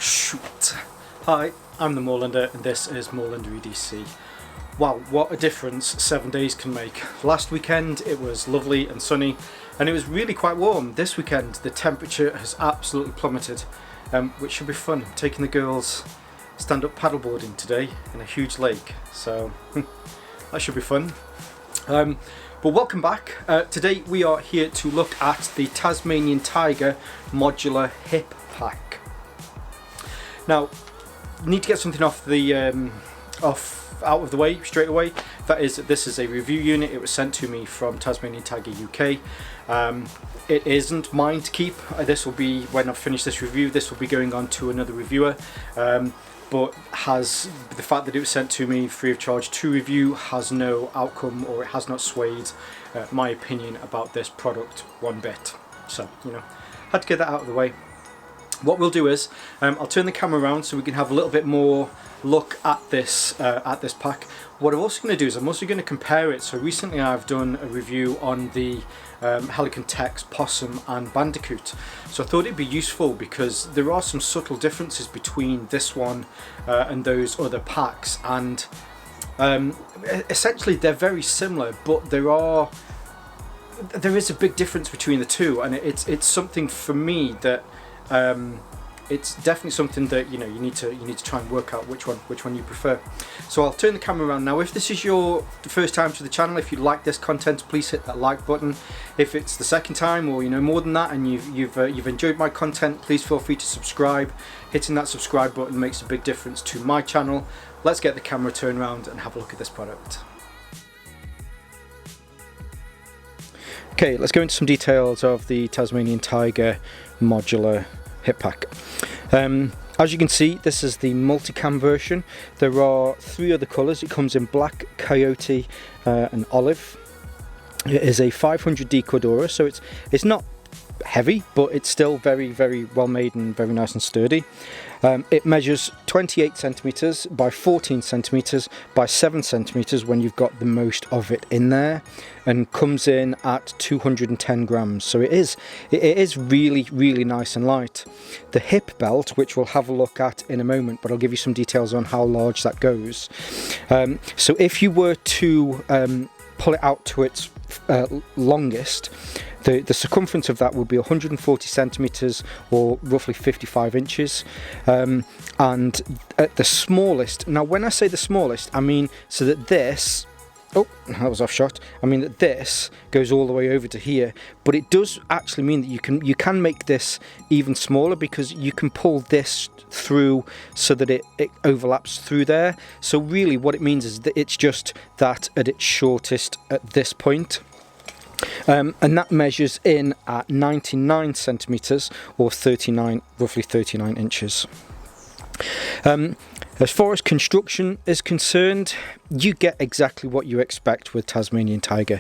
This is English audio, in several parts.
Shoot. Hi, I'm the Moorlander and this is Moorlander EDC. Wow, what a difference 7 days can make. Last weekend it was lovely and sunny and it was really quite warm. This weekend the temperature has absolutely plummeted, which should be fun. I'm taking the girls stand-up paddleboarding today in a huge lake, so that should be fun. But welcome back. Today we are here to look at the Tasmanian Tiger Modular Hip Pack. Now, need to get something off the out of the way straight away. That is, this is a review unit. It was sent to me from Tasmanian Tiger UK. It isn't mine to keep. This will be, when I've finished this review, this will be going on to another reviewer. But has the fact that it was sent to me free of charge to review has no outcome, or it has not swayed my opinion about this product one bit. So, you know, had to get that out of the way. What we'll do is, I'll turn the camera around so we can have a little bit more look at this pack. What I'm also going to do is I'm also going to compare it. So recently I've done a review on the Helicon Tex, Possum and Bandicoot. So I thought it'd be useful because there are some subtle differences between this one and those other packs, and essentially they're very similar, but there is a big difference between the two, and it's something for me that it's definitely something that you need to try and work out which one you prefer. So I'll turn the camera around now. If this is your first time to the channel, if you like this content, please hit that like button. If it's the second time, or more than that, and you've enjoyed my content, please feel free to subscribe. Hitting that subscribe button makes a big difference to my channel. Let's get the camera turned around and have a look at this product. Okay, let's go into some details of the Tasmanian Tiger Modular Hip Pack. As you can see, this is the Multicam version. There are 3 other colours. It comes in black, coyote and olive. It is a 500D Cordura, so it's not heavy, but it's still very, very well made and very nice and sturdy. It measures 28 centimeters by 14 centimeters by 7 centimeters when you've got the most of it in there, and comes in at 210 grams. So it is really, really nice and light. The hip belt, which we'll have a look at in a moment, but I'll give you some details on how large that goes. So if you were to pull it out to its longest, the circumference of that would be 140 centimeters or roughly 55 inches. And at the smallest, now when I say the smallest, I mean so that this, oh, that was off shot. I mean that this goes all the way over to here, but it does actually mean that you can make this even smaller, because you can pull this through so that it overlaps through there. So really what it means is that it's just that at its shortest at this point. And that measures in at 99 centimeters or roughly 39 inches. As far as construction is concerned, you get exactly what you expect with Tasmanian Tiger.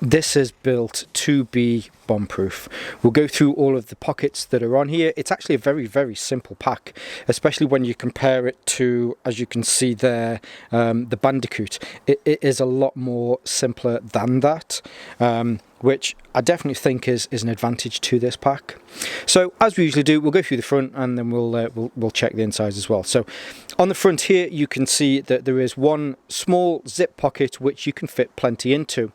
This is built to be bomb-proof. We'll go through all of the pockets that are on here. It's actually a very, very simple pack, especially when you compare it to, as you can see there, the Bandicoot. It is a lot more simpler than that, which I definitely think is an advantage to this pack. So as we usually do, we'll go through the front and then we'll check the insides as well. So on the front here, you can see that there is one small zip pocket which you can fit plenty into.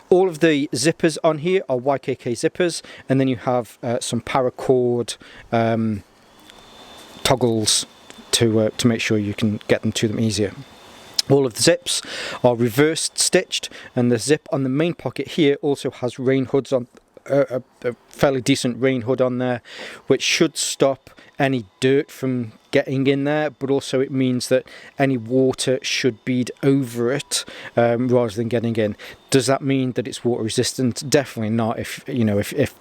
All of the zippers on here are YKK zippers, and then you have some paracord toggles to make sure you can get them to them easier. All of the zips are reverse stitched, and the zip on the main pocket here also has rain hoods on, a fairly decent rain hood on there, which should stop any dirt from getting in there, but also it means that any water should bead over it rather than getting in. Does that mean that it's water resistant? Definitely not. If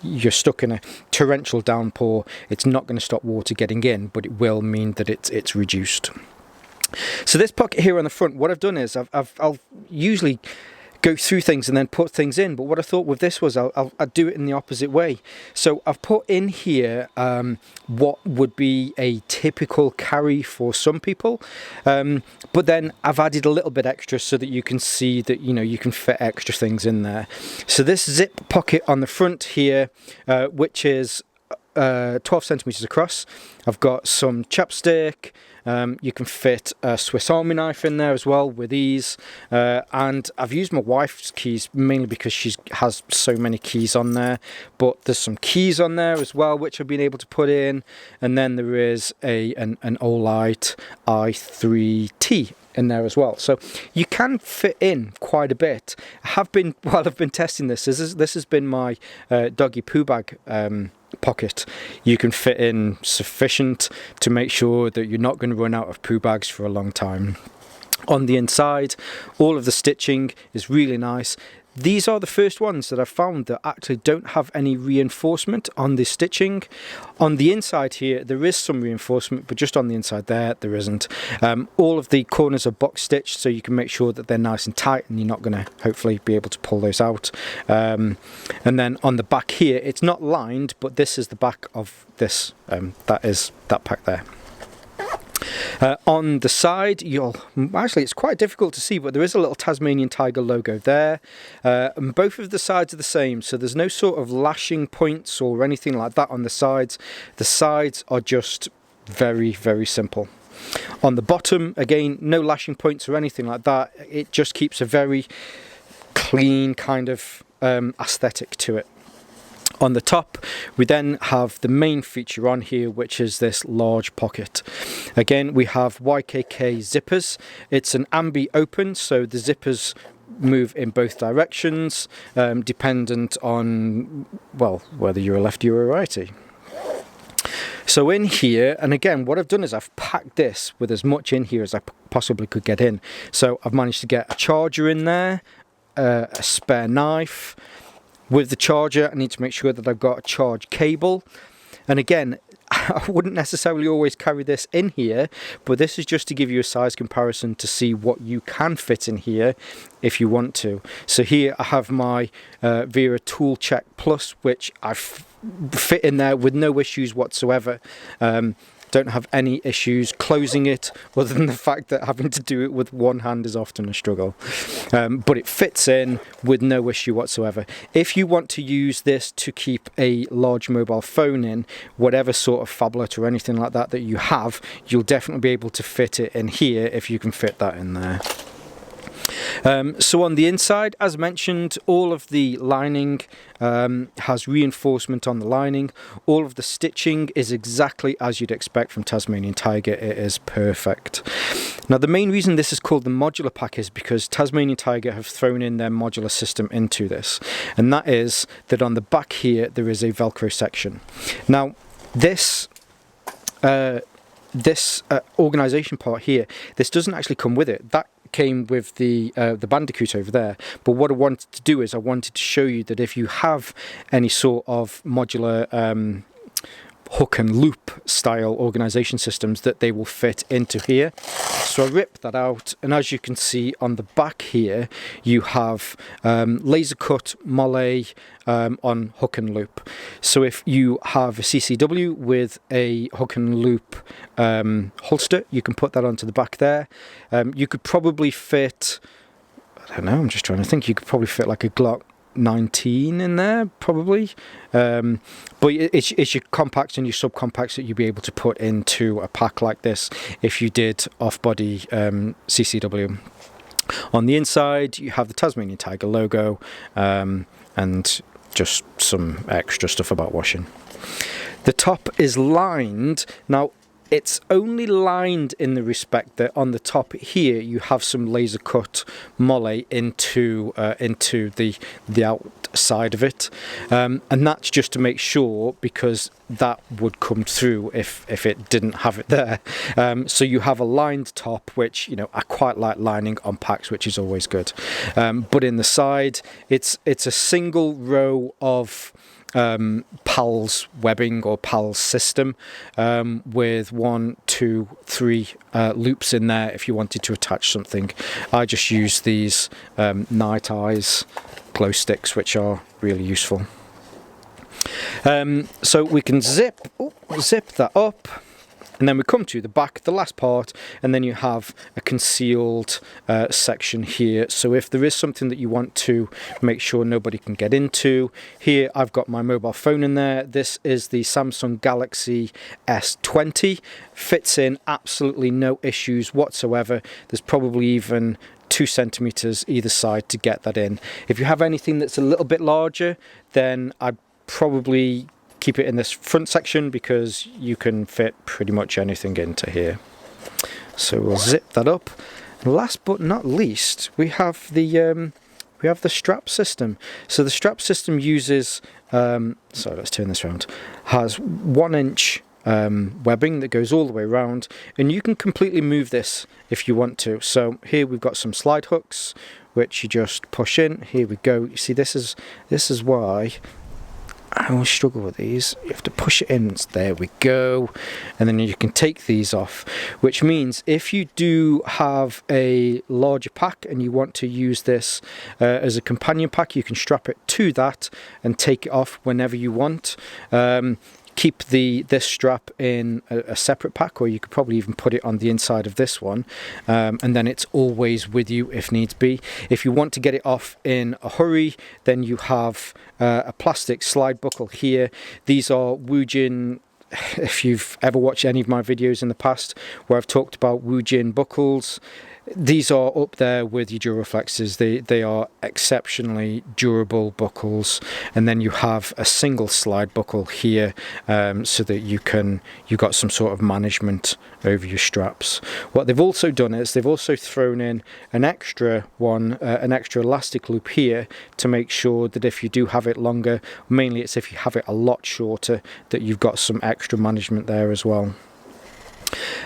you're stuck in a torrential downpour, it's not going to stop water getting in, but it will mean that it's reduced. So this pocket here on the front, what I've done is I'll usually go through things and then put things in, but what I thought with this was I'll do it in the opposite way. So I've put in here what would be a typical carry for some people, but then I've added a little bit extra so that you can see that you can fit extra things in there. So this zip pocket on the front here, which is 12 centimeters across. I've got some chapstick. You can fit a Swiss Army knife in there as well with ease, and I've used my wife's keys mainly because she has so many keys on there, but there's some keys on there as well which I've been able to put in, and then there is an Olight i3T in there as well, so you can fit in quite a bit. I've been testing this has been my doggy poo bag pocket. You can fit in sufficient to make sure that you're not going to run out of poo bags for a long time. On the inside, all of the stitching is really nice. These are the first ones that I've found that actually don't have any reinforcement on the stitching. On the inside here, there is some reinforcement, but just on the inside there isn't. All of the corners are box stitched, so you can make sure that they're nice and tight, and you're not going to hopefully be able to pull those out. And then on the back here, it's not lined, but this is the back of this. That is that pack there. On the side, actually it's quite difficult to see, but there is a little Tasmanian tiger logo there, and both of the sides are the same, so there's no sort of lashing points or anything like that on the sides. The sides are just very, very simple. On the bottom, again, no lashing points or anything like that. It just keeps a very clean kind of aesthetic to it. On the top, we then have the main feature on here, which is this large pocket. Again, we have YKK zippers. It's an ambi open, so the zippers move in both directions, dependent on, well, whether you're a lefty or a righty. So in here, and again, what I've done is I've packed this with as much in here as I possibly could get in. So I've managed to get a charger in there, a spare knife. With the charger, I need to make sure that I've got a charge cable. And again, I wouldn't necessarily always carry this in here, but this is just to give you a size comparison to see what you can fit in here if you want to. So here I have my Vera Tool Check Plus, which I've fit in there with no issues whatsoever. Don't have any issues closing it, other than the fact that having to do it with one hand is often a struggle. But it fits in with no issue whatsoever. If you want to use this to keep a large mobile phone in, whatever sort of phablet or anything like that you have, you'll definitely be able to fit it in here if you can fit that in there. So on the inside, as mentioned, all of the lining has reinforcement on the lining. All of the stitching is exactly as you'd expect from Tasmanian Tiger. It is perfect. Now, the main reason this is called the Modular pack is because Tasmanian Tiger have thrown in their modular system into this, and that is that on the back here there is a Velcro section. Now, this organisation part here, this doesn't actually come with it. That came with the Bandicoot over there, but what I wanted to do is I wanted to show you that if you have any sort of modular hook and loop style organisation systems, that they will fit into here. So I ripped that out, and as you can see on the back here, you have laser cut molle on hook and loop. So if you have a CCW with a hook and loop holster, you can put that onto the back there. You could probably fit, I don't know, I'm just trying to think, you could probably fit like a Glock 19 in there probably, but it's your compacts and your subcompacts that you'll be able to put into a pack like this if you did off-body CCW. On the inside you have the Tasmanian Tiger logo and just some extra stuff about washing. The top is lined. Now, it's only lined in the respect that on the top here you have some laser cut molle into the outside of it, and that's just to make sure, because that would come through if it didn't have it there. So you have a lined top, which, you know, I quite like lining on packs, which is always good. But in the side, it's a single row of PALS webbing or PALS system with 1, 2, 3 loops in there if you wanted to attach something. I just use these Night Eyes glow sticks, which are really useful. So we can zip that up, And then we come to the back, the last part, and then you have a concealed section here. So if there is something that you want to make sure nobody can get into, here I've got my mobile phone in there. This is the Samsung Galaxy S20. Fits in absolutely no issues whatsoever. There's probably even 2 centimeters either side to get that in. If you have anything that's a little bit larger, then I'd probably keep it in this front section because you can fit pretty much anything into here. So we'll zip that up. And last but not least, we have the strap system. So the strap system uses so let's turn this around. Has 1-inch webbing that goes all the way around, and you can completely move this if you want to. So here we've got some slide hooks which you just push in. Here we go. You see, this is why I always struggle with these. You have to push it in. There we go. And then you can take these off, which means if you do have a larger pack and you want to use this as a companion pack, you can strap it to that and take it off whenever you want. Keep this strap in a separate pack, or you could probably even put it on the inside of this one, and then it's always with you if needs be. If you want to get it off in a hurry, then you have a plastic slide buckle here. These are Woojin. If you've ever watched any of my videos in the past where I've talked about Woojin buckles, these are up there with your Duraflexes. They are exceptionally durable buckles. And then you have a single slide buckle here, so that you got some sort of management over your straps. What they've also done is they've also thrown in an extra elastic loop here to make sure that if you do have it longer, mainly it's if you have it a lot shorter, that you've got some extra management there as well.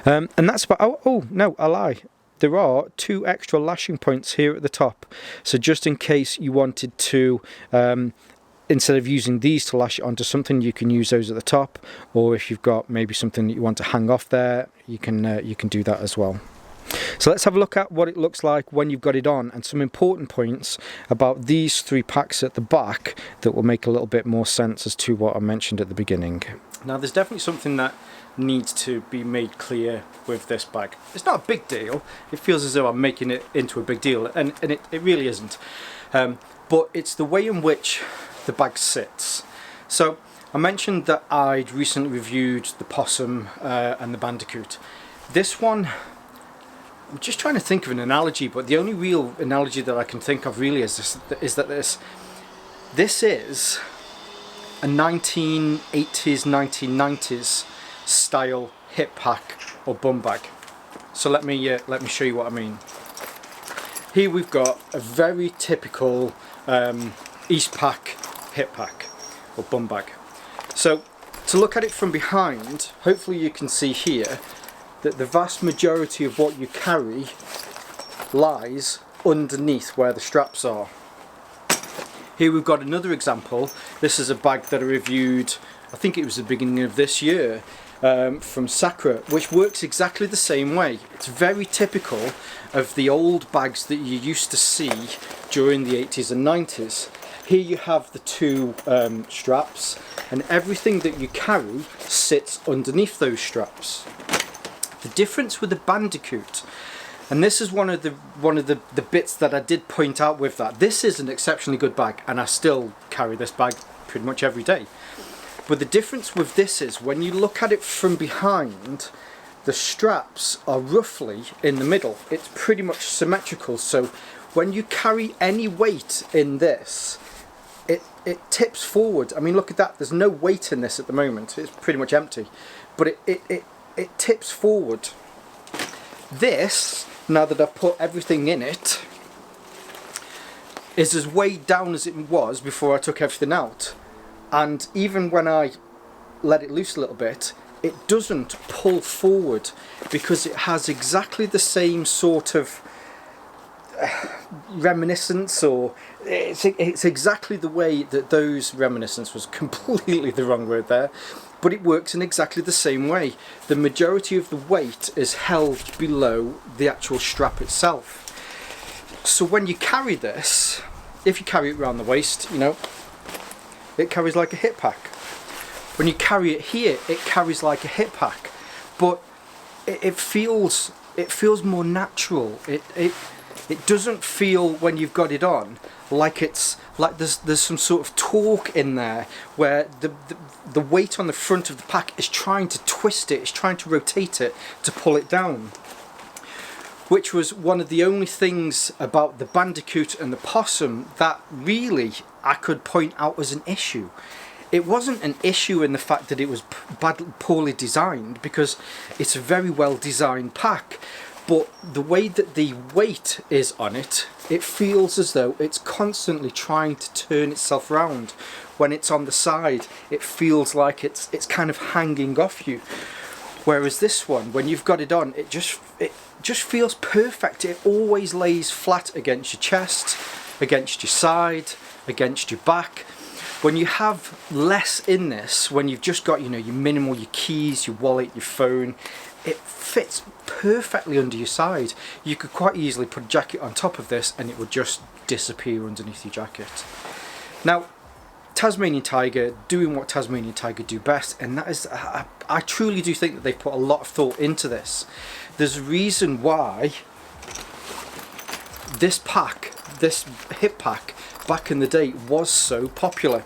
And that's about, oh no, I lie. There are 2 extra lashing points here at the top. So just in case you wanted to, instead of using these to lash it onto something, you can use those at the top. Or if you've got maybe something that you want to hang off there, you can do that as well. So let's have a look at what it looks like when you've got it on, and some important points about these 3 packs at the back that will make a little bit more sense as to what I mentioned at the beginning. Now there's definitely something that needs to be made clear with this bag. It's not a big deal. It feels as though I'm making it into a big deal, and it really isn't. But it's the way in which the bag sits. So I mentioned that I'd recently reviewed the Possum and the Bandicoot. This one, I'm just trying to think of an analogy, but the only real analogy that I can think of really is that this is a 1980s, 1990s style hip pack or bum bag. So let me show you what I mean. Here we've got a very typical Eastpak hip pack or bum bag. So to look at it from behind, hopefully you can see here that the vast majority of what you carry lies underneath where the straps are. Here we've got another example. This is a bag that I reviewed, I think it was the beginning of this year, from Sakura, which works exactly the same way. It's very typical of the old bags that you used to see during the 80s and 90s. Here you have the 2 straps, and everything that you carry sits underneath those straps. The difference with the Bandicoot, and this is one of the bits that I did point out with that. This is an exceptionally good bag, and I still carry this bag pretty much every day. But the difference with this is when you look at it from behind, the straps are roughly in the middle. It's pretty much symmetrical. So when you carry any weight in this, it tips forward. I mean, look at that. There's no weight in this at the moment. It's pretty much empty. But it tips forward. This, now that I've put everything in it, is as weighed down as it was before I took everything out. And even when I let it loose a little bit, it doesn't pull forward because it has exactly the same sort of reminiscence, or it's exactly the way that those reminiscence was completely the wrong word there, but it works in exactly the same way. The majority of the weight is held below the actual strap itself. So when you carry this, if you carry it around the waist, you know, it carries like a hip pack. When you carry it here, it carries like a hip pack. but it feels more natural. It doesn't feel, when you've got it on, like it's like there's some sort of torque in there where the weight on the front of the pack is trying to twist it, it's trying to rotate it to pull it down. Which was one of the only things about the Bandicoot and the Possum that really I could point out as an issue. It wasn't an issue in the fact that it was poorly designed, because it's a very well designed pack, but the way that the weight is on it, it feels as though it's constantly trying to turn itself around. When it's on the side, it feels like it's kind of hanging off you. Whereas this one, when you've got it on, it just feels perfect. It always lays flat against your chest, against your side, against your back. When you have less in this, when you've just got, you know, your minimal, your keys, your wallet, your phone, it fits perfectly under your side. You could quite easily put a jacket on top of this and it would just disappear underneath your jacket. Now, Tasmanian Tiger doing what Tasmanian Tiger do best, and that is, I truly do think that they've put a lot of thought into this. There's a reason why this pack, this hip pack, back in the day was so popular.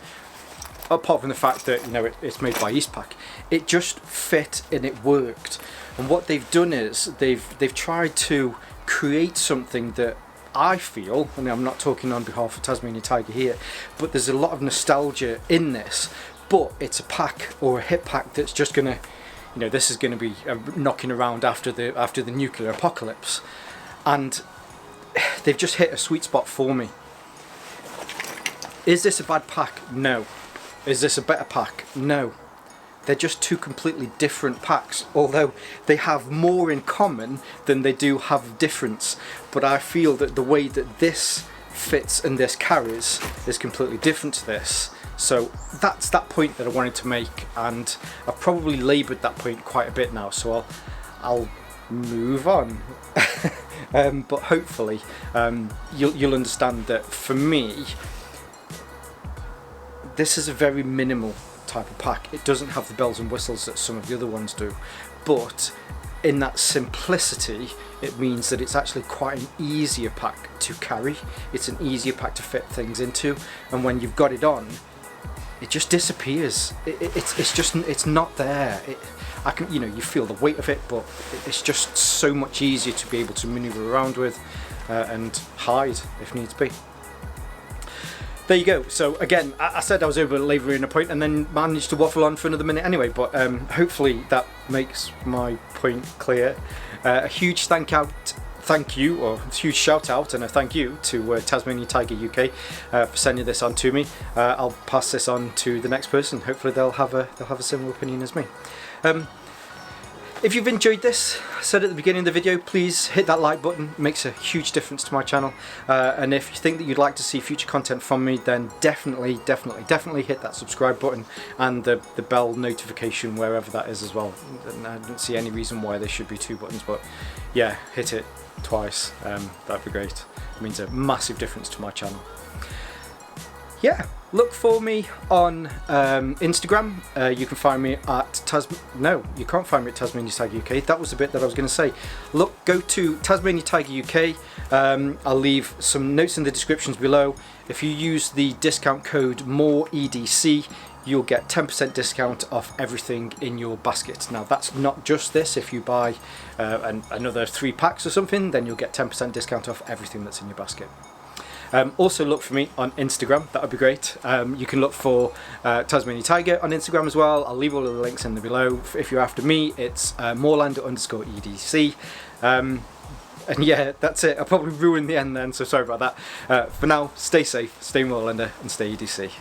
Apart from the fact that, you know, it's made by Eastpak, it just fit and it worked. And what they've done is they've tried to create something that I feel, and I'm not talking on behalf of Tasmanian Tiger here, but there's a lot of nostalgia in this. But it's a pack, or a hip pack, that's just gonna, you know, this is gonna be knocking around after the nuclear apocalypse, and they've just hit a sweet spot for me. Is this a bad pack? No. Is this a better pack? No. They're just two completely different packs, although they have more in common than they do have difference. But I feel that the way that this fits and this carries is completely different to this. So that's that point that I wanted to make, and I've probably laboured that point quite a bit now, so I'll move on. But hopefully you'll understand that for me, this is a very minimal type of pack. It doesn't have the bells and whistles that some of the other ones do, but in that simplicity, it means that it's actually quite an easier pack to carry. It's an easier pack to fit things into, and when you've got it on, it just disappears. It's not there. I can, you know, you feel the weight of it, but it's just so much easier to be able to maneuver around with and hide if needs be. There you go. So again, I said I was over labouring a point and then managed to waffle on for another minute anyway, but hopefully that makes my point clear. A huge thank you, or a huge shout out and a thank you to Tasmanian Tiger UK for sending this on to me. I'll pass this on to the next person. Hopefully they'll have a similar opinion as me. If you've enjoyed this, I said at the beginning of the video, please hit that like button. It makes a huge difference to my channel. And if you think that you'd like to see future content from me, then definitely hit that subscribe button and the bell notification wherever that is as well. And I don't see any reason why there should be two buttons, but yeah, hit it twice. That'd be great. It means a massive difference to my channel. Yeah, look for me on Instagram. You can find me at no, you can't find me at Tasmanian Tiger UK. That was the bit that I was going to say. Go to Tasmanian Tiger UK. I'll leave some notes in the descriptions below. If you use the discount code MOREDC, you'll get 10% discount off everything in your basket. Now that's not just this. If you buy another 3 packs or something, then you'll get 10% discount off everything that's in your basket. Also look for me on Instagram, that would be great. You can look for Tasmanian Tiger on Instagram as well. I'll leave all of the links in the below. If you're after me, it's Moorlander_EDC. And yeah, that's it. I probably ruined the end then, so sorry about that. For now, stay safe, stay Moorlander, and stay EDC.